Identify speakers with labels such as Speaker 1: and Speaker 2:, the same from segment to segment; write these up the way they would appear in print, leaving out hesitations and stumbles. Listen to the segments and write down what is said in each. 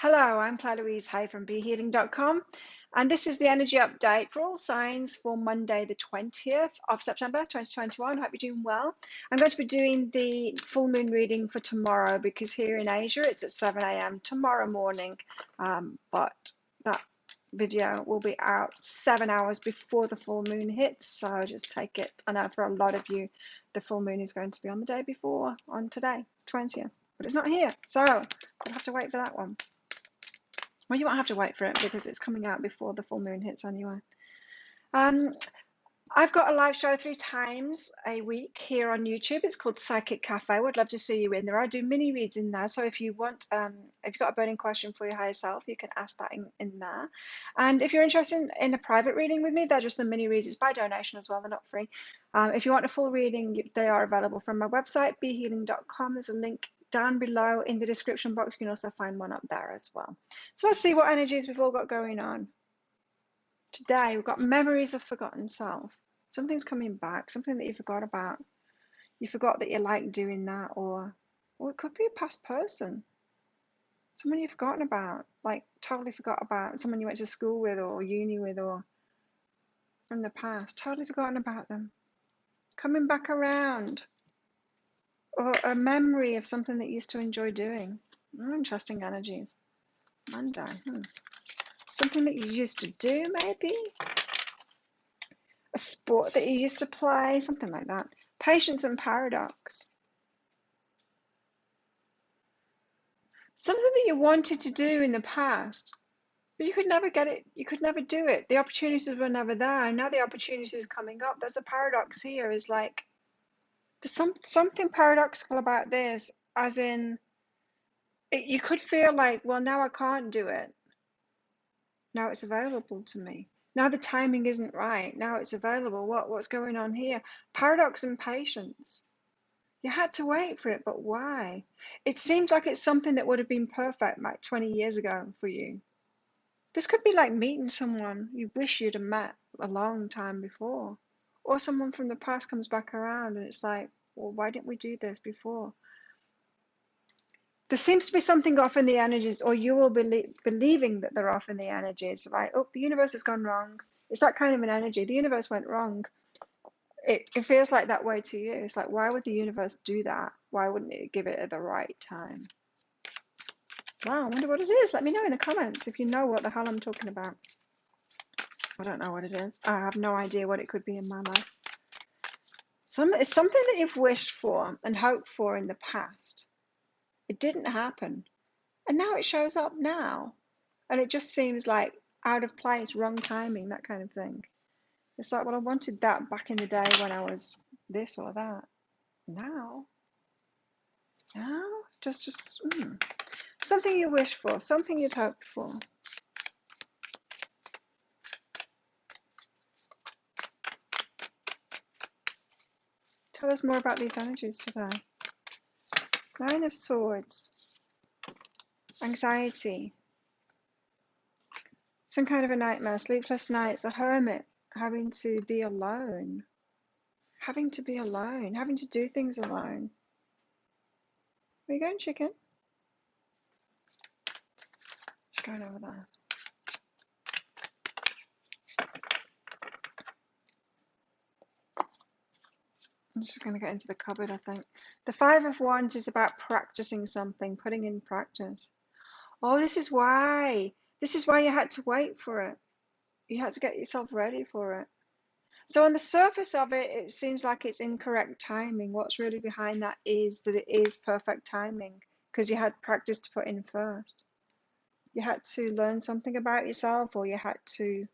Speaker 1: Hello, I'm Claire Louise Hay from BeHealing.com, and this is the energy update for all signs for Monday, the 20th of September 2021. Hope you're doing well. I'm going to be doing the full moon reading for tomorrow because here in Asia it's at 7 a.m. tomorrow morning, but that video will be out 7 hours before the full moon hits, so just take it. I know for a lot of you, the full moon is going to be on the day before, on today, 20th, but it's not here, so I'll have to wait for that one. Well, you won't have to wait for it because it's coming out before the full moon hits anyway. I've got a live show 3 times a week here on YouTube. It's called Psychic Cafe. Would love to see you in there. I do mini reads in there. So if you want, if you've got a burning question for your higher self, you can ask that in there. And if you're interested in a private reading with me, they're just the mini reads. It's by donation as well. They're not free. If you want a full reading, they are available from my website, behealing.com. There's a link down below in the description box. You can also find one up there as well. So let's see what energies we've all got going on. Today, we've got memories of forgotten self. Something's coming back, something that you forgot about. You forgot that you liked doing that, or it could be a past person. Someone you've forgotten about, like totally forgot about. Someone you went to school with or uni with or from the past. Totally forgotten about them. Coming back around. Or a memory of something that you used to enjoy doing. Interesting energies. Monday. Something that you used to do, maybe? A sport that you used to play, something like that. Patience and paradox. Something that you wanted to do in the past, but you could never get it. You could never do it. The opportunities were never there. And now the opportunity is coming up. There's a paradox here. Is like there's something paradoxical about this, as in you could feel like, well, now I can't do it. Now it's available to me. Now the timing isn't right. Now it's available. What's going on here? Paradox and patience. You had to wait for it, but why? It seems like it's something that would have been perfect like 20 years ago for you. This could be like meeting someone you wish you'd have met a long time before. Or someone from the past comes back around and it's like, well, why didn't we do this before? There seems to be something off in the energies, or you will be believing that they're off in the energies. Like, oh, the universe has gone wrong. It's that kind of an energy. The universe went wrong. It feels like that way to you. It's like, why would the universe do that? Why wouldn't it give it at the right time? Wow, I wonder what it is. Let me know in the comments if you know what the hell I'm talking about. I don't know what it is. I have no idea what it could be in my life. It's something that you've wished for and hoped for in the past. It didn't happen. And now it shows up now. And it just seems like out of place, wrong timing, that kind of thing. It's like, well, I wanted that back in the day when I was this or that. Now, just something you wish for, something you'd hoped for. Tell us more about these energies today. 9 of Swords. Anxiety. Some kind of a nightmare, sleepless nights, the Hermit, having to be alone. Having to be alone, having to do things alone. Where are you going, chicken? She's going over there. I'm just going to get into the cupboard, I think. The 5 of Wands is about practicing something, putting in practice. Oh, this is why. This is why you had to wait for it. You had to get yourself ready for it. So on the surface of it, it seems like it's incorrect timing. What's really behind that is that it is perfect timing because you had practice to put in first. You had to learn something about yourself, or you had to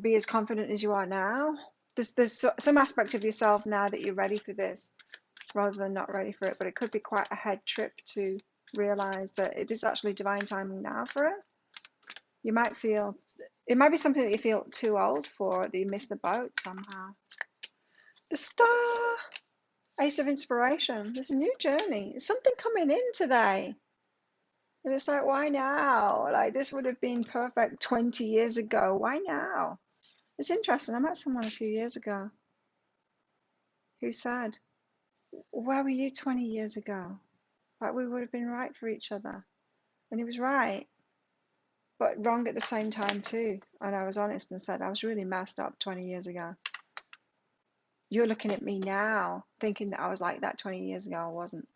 Speaker 1: be as confident as you are now. There's some aspect of yourself now that you're ready for this rather than not ready for it, but it could be quite a head trip to realize that it is actually divine timing now for it. You might feel, it might be something that you feel too old for, that you missed the boat somehow. The Star, Ace of Inspiration. There's a new journey. There's something coming in today. And it's like, why now? Like, this would have been perfect 20 years ago. Why now? It's interesting. I met someone a few years ago who said, where were you 20 years ago? Like, we would have been right for each other. And he was right, but wrong at the same time too. And I was honest and said, I was really messed up 20 years ago. You're looking at me now thinking that I was like that 20 years ago. I wasn't.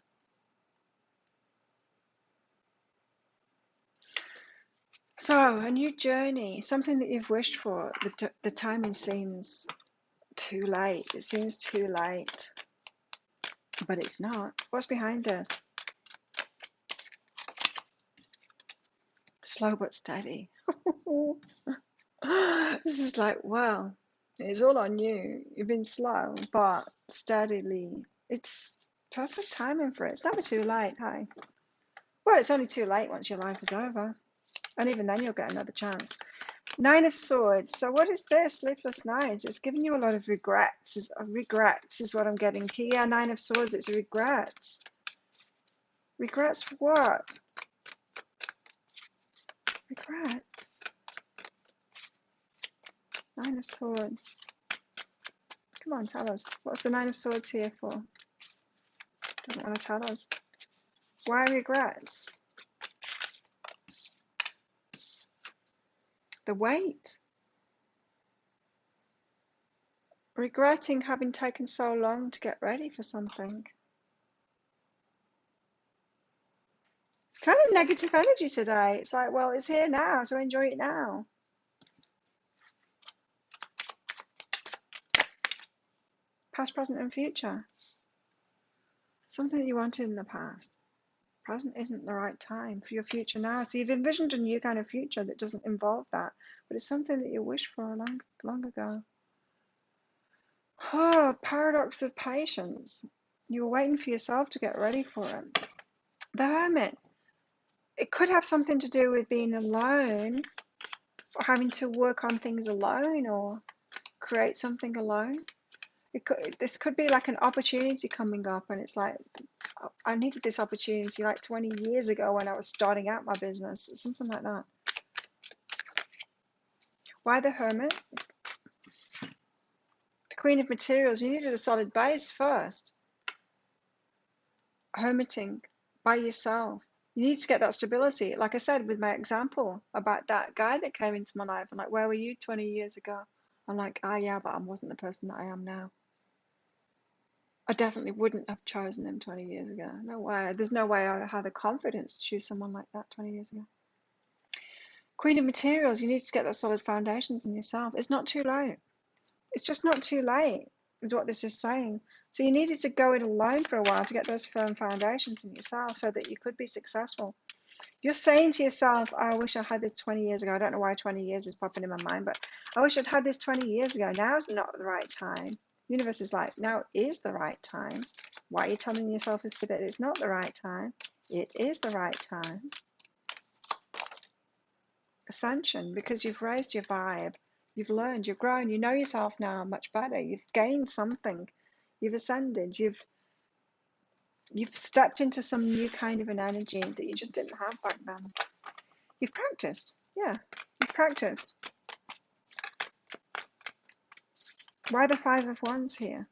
Speaker 1: So, a new journey, something that you've wished for. The timing seems too late. It seems too late, but it's not. What's behind this? Slow but steady. This is like, well, it's all on you. You've been slow, but steadily. It's perfect timing for it. It's never too late, hey? Well, it's only too late once your life is over. And even then, you'll get another chance. Nine of Swords. So what is this? Sleepless nights. It's giving you a lot of regrets. Regrets is what I'm getting here. Nine of Swords, it's regrets. Regrets for what? Regrets. Nine of Swords. Come on, tell us. What's the Nine of Swords here for? Doesn't want to tell us. Why regrets? The wait. Regretting having taken so long to get ready for something. It's kind of negative energy today. It's like, well, it's here now, so enjoy it now. Past, present, and future. Something that you wanted in the past. Present isn't the right time for your future now. So you've envisioned a new kind of future that doesn't involve that, but it's something that you wished for long ago. Oh, paradox of patience. You were waiting for yourself to get ready for it. The Hermit. It could have something to do with being alone, or having to work on things alone, or create something alone. This could be like an opportunity coming up, and it's like, I needed this opportunity like 20 years ago when I was starting out my business, something like that. Why the Hermit? The Queen of Materials. You needed a solid base first. Hermiting by yourself. You need to get that stability. Like I said with my example about that guy that came into my life, I'm like, where were you 20 years ago? I'm like, yeah, but I wasn't the person that I am now. I definitely wouldn't have chosen him 20 years ago. No way. There's no way I had the confidence to choose someone like that 20 years ago. Queen of Materials, you need to get those solid foundations in yourself. It's not too late. It's just not too late, is what this is saying. So you needed to go it alone for a while to get those firm foundations in yourself so that you could be successful. You're saying to yourself, I wish I had this 20 years ago. I don't know why 20 years is popping in my mind, but I wish I'd had this 20 years ago. Now's not the right time. Universe is like, now is the right time. Why are you telling yourself that it's not the right time? It is the right time. Ascension, because you've raised your vibe, you've learned, you've grown, you know yourself now much better, you've gained something, you've ascended, you've stepped into some new kind of an energy that you just didn't have back then. You've practiced, yeah, you've practiced. Why the Five of Wands here?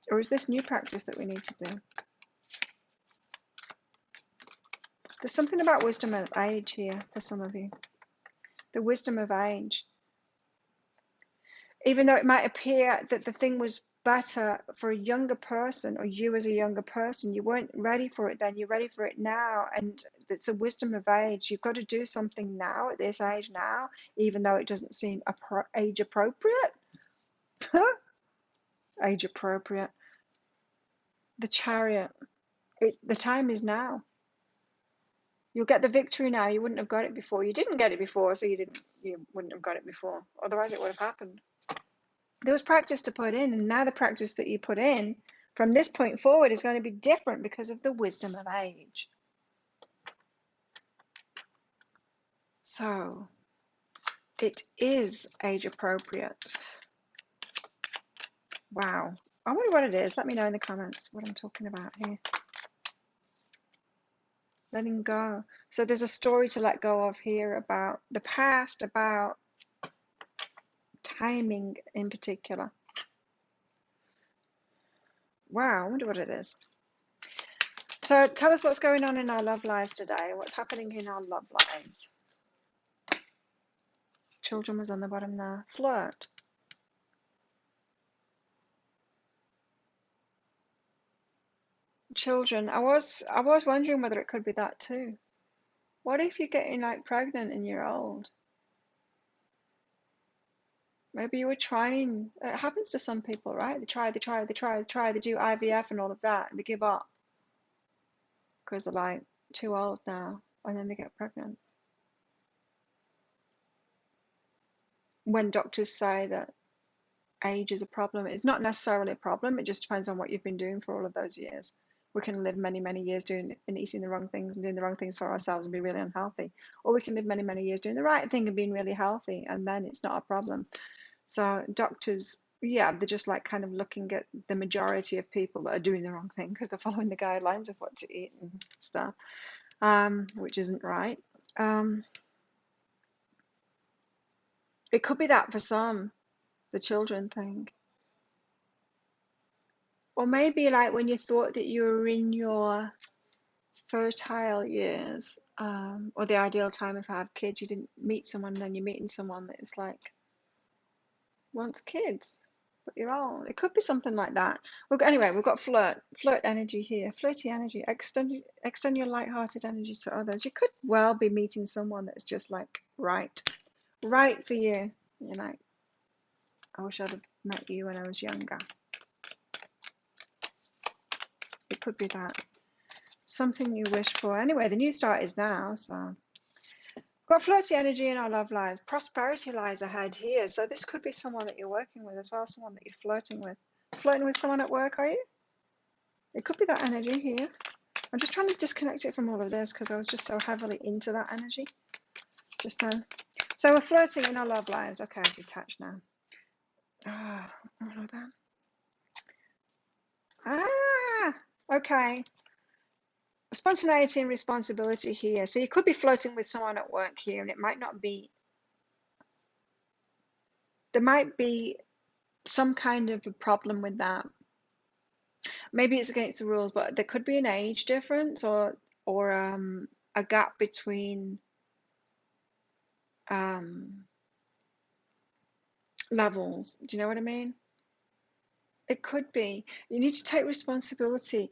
Speaker 1: Or is this new practice that we need to do? There's something about wisdom of age here for some of you. The wisdom of age. Even though it might appear that the thing was better for a younger person, or you as a younger person, you weren't ready for it then, you're ready for it now. And it's the wisdom of age. You've got to do something now at this age now, even though it doesn't seem age appropriate. Age appropriate. The Chariot. The time is now. You'll get the victory now. You wouldn't have got it before. You didn't get it before, so you wouldn't have got it before. Otherwise it would have happened. There was practice to put in, and now the practice that you put in from this point forward is going to be different because of the wisdom of age. So it is age appropriate. Wow. I wonder what it is. Let me know in the comments what I'm talking about here. Letting go. So there's a story to let go of here about the past, about timing in particular. Wow, I wonder what it is. So tell us what's going on in our love lives today. What's happening in our love lives? Children was on the bottom there. Flirt. Children. I was wondering whether it could be that too. What if you're getting like pregnant and you're old? Maybe you were trying. It happens to some people, right? They do IVF and all of that, and they give up because they're like too old now, and then they get pregnant. When doctors say that age is a problem, it's not necessarily a problem. It just depends on what you've been doing for all of those years. We can live many, many years doing and eating the wrong things and doing the wrong things for ourselves and be really unhealthy. Or we can live many, many years doing the right thing and being really healthy, and then it's not a problem. So doctors, yeah, they're just like kind of looking at the majority of people that are doing the wrong thing because they're following the guidelines of what to eat and stuff, which isn't right. Um, it could be that for some, the children thing. Or maybe like when you thought that you were in your fertile years, or the ideal time if I have kids, you didn't meet someone, and then you're meeting someone that is like wants kids, but you're old. It could be something like that. Anyway, we've got flirt energy here, flirty energy. Extend your light-hearted energy to others. You could well be meeting someone that's just like right for you. You're like, I wish I'd have met you when I was younger. It could be that. Something you wish for. Anyway, the new start is now, so got flirty energy in our love lives. Prosperity lies ahead here. So this could be someone that you're working with as well, someone that you're flirting with. Flirting with someone at work, are you? It could be that energy here. I'm just trying to disconnect it from all of this because I was just so heavily into that energy just then. So we're flirting in our love lives. Okay, I've detached now. All of that. Okay. Spontaneity and responsibility here. So you could be flirting with someone at work here, and it might not be, there might be some kind of a problem with that. Maybe it's against the rules, but there could be an age difference or a gap between levels. Do you know what I mean? It could be. You need to take responsibility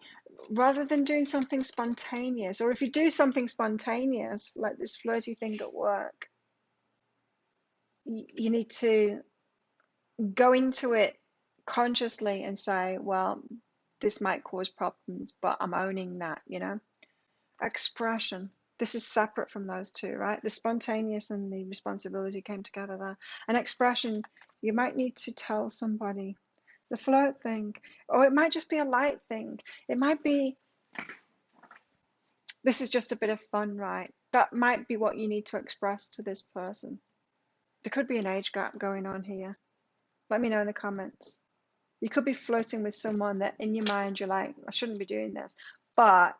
Speaker 1: rather than doing something spontaneous. Or if you do something spontaneous, like this flirty thing at work, you need to go into it consciously and say, well, this might cause problems, but I'm owning that, you know? Expression. This is separate from those two, right? The spontaneous and the responsibility came together there. An expression, you might need to tell somebody. The flirt thing, or it might just be a light thing. It might be, this is just a bit of fun, right? That might be what you need to express to this person. There could be an age gap going on here. Let me know in the comments. You could be flirting with someone that in your mind you're like, I shouldn't be doing this. But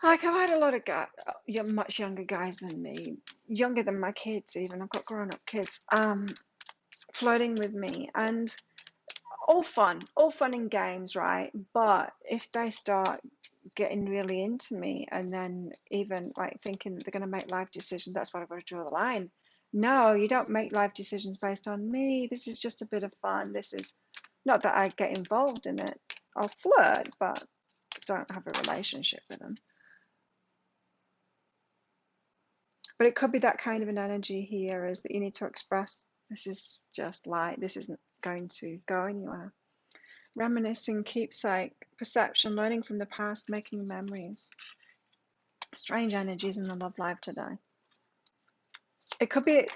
Speaker 1: like I've had a lot of guys, much younger guys than me, younger than my kids even. I've got grown-up kids, flirting with me, and all fun and games, right? But if they start getting really into me and then even like thinking that they're going to make life decisions, that's where I've got to draw the line. No, you don't make life decisions based on me. This is just a bit of fun. This is not that I get involved in it. I'll flirt, but don't have a relationship with them. But it could be that kind of an energy here, is that you need to express, this is just light. This isn't going to go anywhere. Reminiscing, keepsake, perception, learning from the past, making memories. Strange energies in the love life today. It could be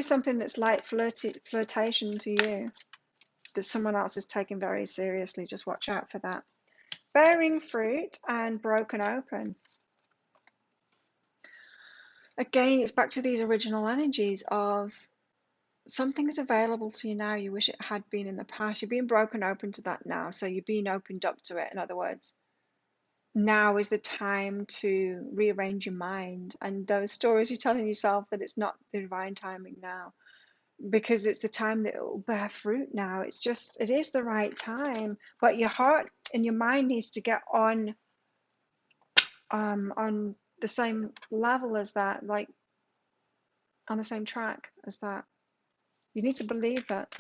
Speaker 1: something that's like flirtation to you that someone else is taking very seriously. Just watch out for that. Bearing fruit and broken open. Again, it's back to these original energies of something is available to you now. You wish it had been in the past. You're being broken open to that now. So you're being opened up to it. In other words, now is the time to rearrange your mind. And those stories you're telling yourself that it's not the divine timing now. because it's the time that it will bear fruit now. It's just, it is the right time, but your heart and your mind needs to get on the same level as that, like on the same track as that. You need to believe it.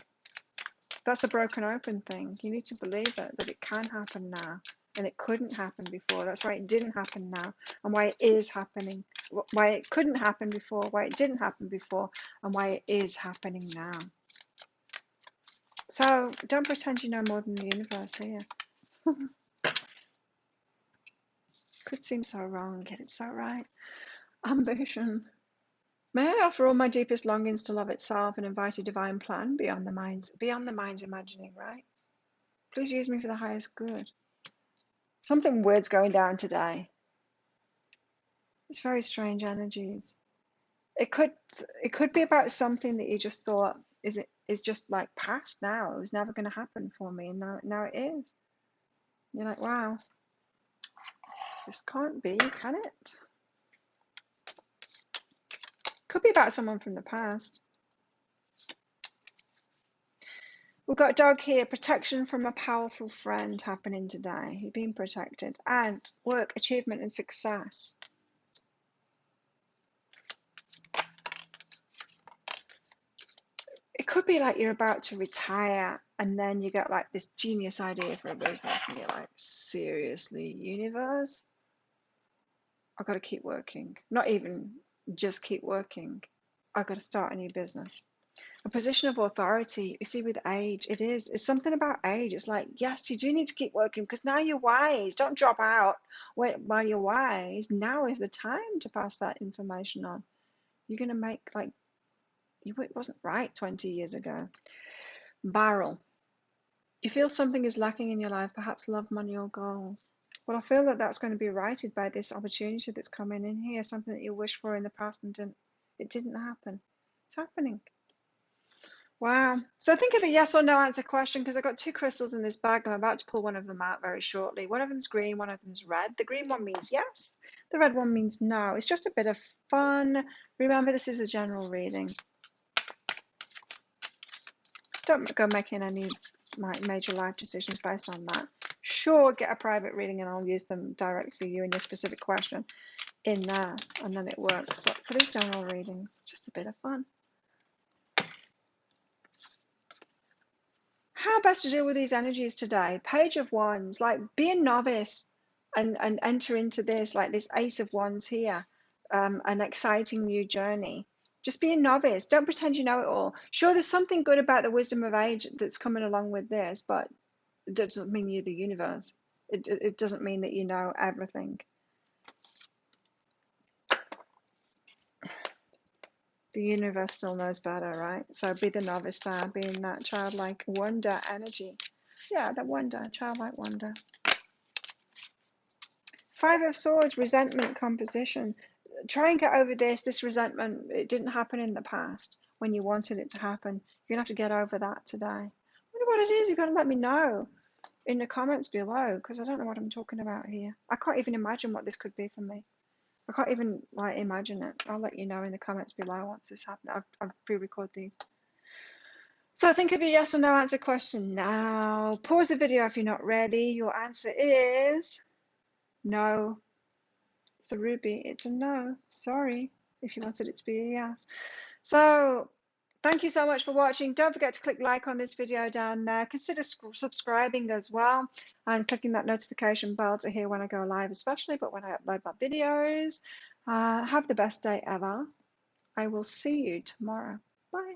Speaker 1: That's the broken open thing. You need to believe it, that it can happen now, and it couldn't happen before. That's why it didn't happen now, and why it is happening. Why it couldn't happen before, why it didn't happen before, and why it is happening now. So don't pretend you know more than the universe here. Could seem so wrong, yet it's so right. Ambition. May I offer all my deepest longings to love itself and invite a divine plan beyond the mind's imagining, right? Please use me for the highest good. Something weird's going down today. It's very strange energies. It could be about something that you just thought is just like past now. It was never going to happen for me, and now it is. You're like, wow, this can't be, can it? Could be about someone from the past. We've got a dog here. Protection from a powerful friend happening today. He's being protected. And work, achievement, and success. It could be like you're about to retire and then you get like this genius idea for a business and you're like, seriously, universe? I've got to keep working. Not even just keep working. I've got to start a new business. A position of authority, you see, with age, it's something about age. It's like, yes, you do need to keep working because now you're wise. Don't drop out while you're wise. Now is the time to pass that information on. You're going to make, like, it wasn't right 20 years ago. Barrel. You feel something is lacking in your life, perhaps love, money, or goals. Well, I feel that that's going to be righted by this opportunity that's coming in here, something that you wished for in the past and it didn't happen. It's happening. Wow. So think of a yes or no answer question because I've got two crystals in this bag. I'm about to pull one of them out very shortly. One of them's green, one of them's red. The green one means yes. The red one means no. It's just a bit of fun. Remember, this is a general reading. Don't go making any major life decisions based on that. Sure, get a private reading and I'll use them direct for you and your specific question in there, and then it works. But for these general readings, it's just a bit of fun. How best to deal with these energies today? Page of Wands, like be a novice and enter into this, like this Ace of Wands here, an exciting new journey. Just be a novice. Don't pretend you know it all. Sure, there's something good about the wisdom of age that's coming along with this, but that doesn't mean you're the universe. It doesn't mean that you know everything. The universe still knows better, right? So be the novice there, being that childlike wonder energy. Yeah, that wonder, childlike wonder. Five of Swords, resentment composition. Try and get over this resentment. It didn't happen in the past when you wanted it to happen. You're going to have to get over that today. I wonder what it is. You've got to let me know in the comments below because I don't know what I'm talking about here. I can't even imagine what this could be for me. I can't even like imagine it. I'll let you know in the comments below once this happens. I've pre-recorded these. So think of a yes or no answer question now. Pause the video if you're not ready. Your answer is no. It's the ruby. It's a no. Sorry if you wanted it to be a yes. So thank you so much for watching. Don't forget to click like on this video down there. Consider subscribing as well and clicking that notification bell to hear when I go live, especially but when I upload my videos. Have the best day ever. I will see you tomorrow. Bye.